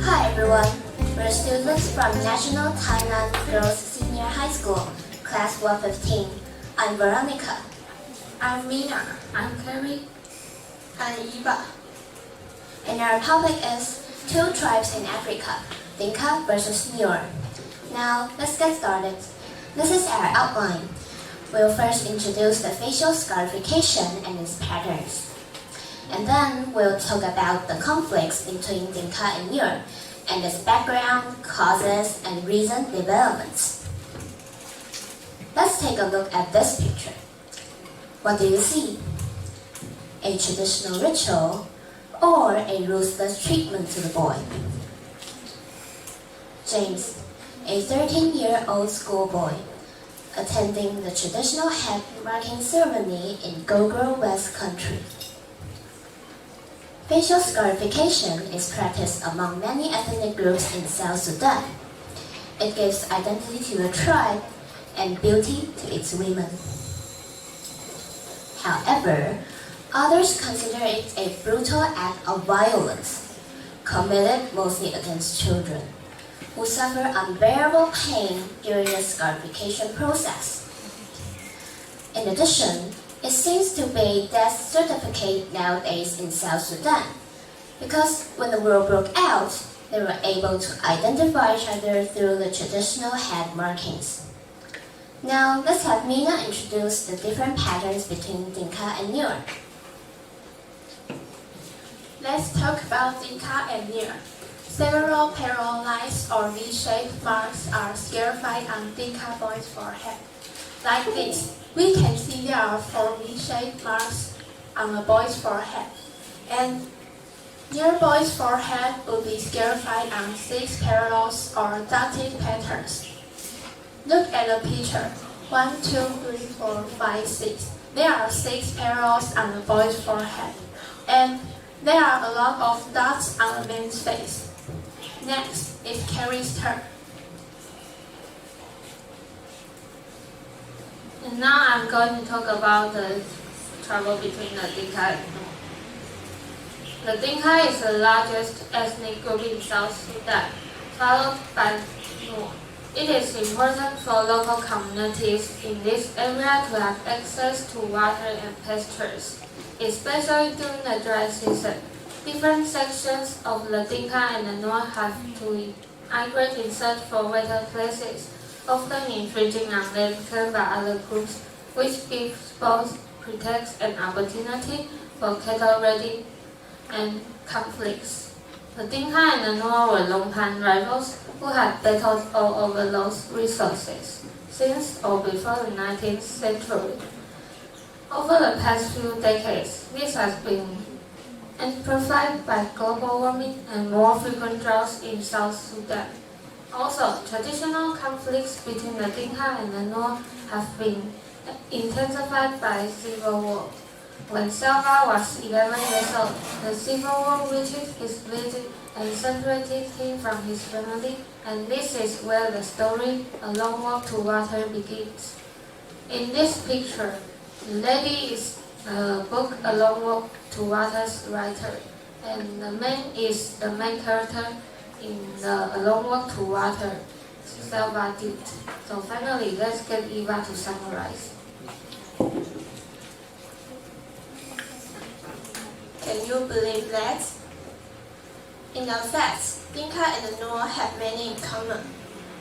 Hi everyone, we're students from National Tainan Girls Senior High School, Class 115. I'm Veronica. I'm Mina. I'm Carrie. I'm Eva. And our topic is two tribes in Africa, Dinka versus Nuer. Now, let's get started. This is our outline. We'll first introduce the facial scarification and its patterns. And then we'll talk about the conflicts between Dinka and Nuer and its background, causes, and recent developments. Let's take a look at this picture. What do you see? A traditional ritual or a ruthless treatment to the boy? James, a 13-year-old schoolboy, attending the traditional head marking ceremony in Gogoro West Country. Facial scarification is practiced among many ethnic groups in South Sudan. It gives identity to the tribe and beauty to its women. However, others consider it a brutal act of violence, committed mostly against children, who suffer unbearable pain during the scarification process. In addition, it seems to be a death certificate nowadays in South Sudan, because when the war broke out, they were able to identify each other through the traditional head markings. Now, let's have Mina introduce the different patterns between Dinka and Nuer. Let's talk about Dinka and Nuer. Several parallel lines or V-shaped marks are scarified on Dinka boys' forehead. Like this, we can see there are 4 V-shaped marks on a boy's forehead, and Nuer boy's forehead will be scarified on 6 parallels or dotted patterns. Look at the picture. 1, 2, 3, 4, 5, 6. There are 6 parallels on the boy's forehead, and there are a lot of dots on the man's face. Next is Carrie's turn. And now I'm going to talk about the trouble between the Dinka and Nuer. The Dinka is the largest ethnic group in South Sudan, followed by Nuer. It is important for local communities in this area to have access to water and pastures, especially during the dry season. Different sections of the Dinka and the Nuer have to migrate in search for wetter places, often infringing on land claimed by other groups, which gives both pretext and opportunity for cattle raiding and conflicts. The Dinka and the Nuer were long-time rivals who had battled all over those resources since or before the 19th century. Over the past few decades, this has been amplified by global warming and more frequent droughts in South Sudan. Also, traditional conflicts between the Dinka and the Nuer have been intensified by civil war. When Salva was 11 years old, the civil war reached his village and separated him from his family, and this is where the story A Long Walk to Water begins. In this picture, the lady is the book A Long Walk to Water's writer, and the man is the main character in the A Long Walk to Water, Salva did. So finally, let's get Eva to summarize. Can you believe that? In fact, Dinka and the Nuer have many in common.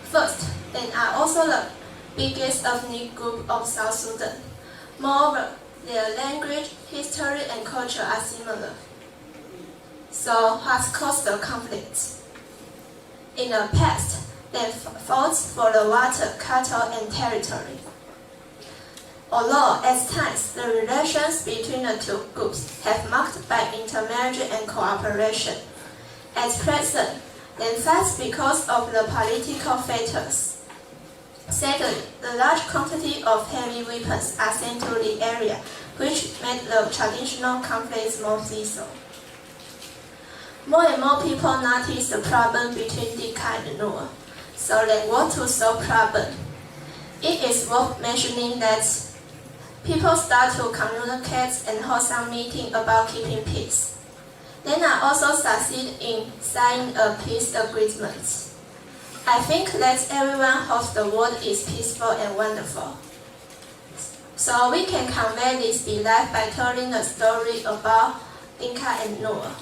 First, they are also the biggest ethnic group of South Sudan. Moreover, their language, history, and culture are similar. So, what caused the conflicts? In the past, they fought for the water, cattle, and territory. Although at times the relations between the two groups have marked by intermarriage and cooperation, at present they fight because of the political factors. Secondly, the large quantity of heavy weapons are sent to the area, which made the traditional conflicts more lethal. More and more people notice the problem between Dinka and Nuer, so they want to solve the problem. It is worth mentioning that people start to communicate and hold some meeting about keeping peace. Then I also succeeded in signing a peace agreement. I think that everyone hopes the world is peaceful and wonderful. So we can convey this belief by telling a story about Dinka and Nuer.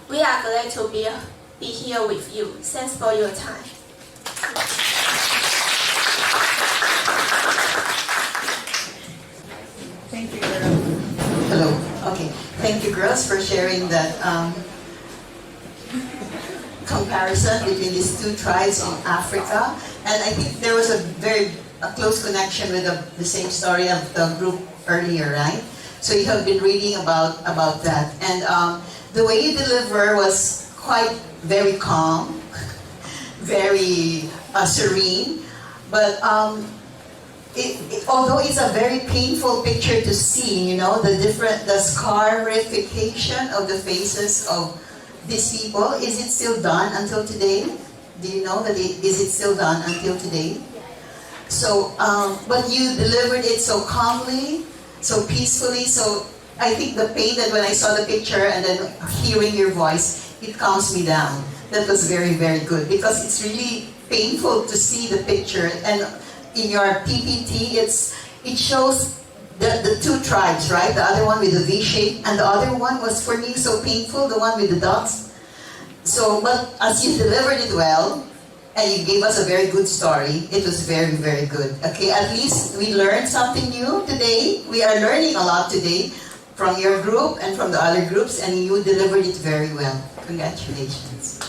We are glad to be here with you. Thanks for your time. Thank you, girls. Hello. Okay. Thank you, girls, for sharing that comparison between these two tribes in Africa. And I think there was a very close connection with the same story of the group earlier, right? So you have been reading about that. And the way you deliver was quite very calm, very serene. But although it's a very painful picture to see, you know, the scarification of the faces of these people, is it still done until today? Do you know that is it still done until today? So, but you delivered it so calmly, so peacefully. So I think the pain that when I saw the picture and then hearing your voice, it calms me down. That was very, very good, because it's really painful to see the picture. And in your PPT, it shows the two tribes, right? The other one with the V shape, and the other one was for me so painful, the one with the dots. So, but as you delivered it well, and you gave us a very good story, it was very, very good. Okay, at least we learned something new today. We are learning a lot today from your group and from the other groups, and you delivered it very well. Congratulations.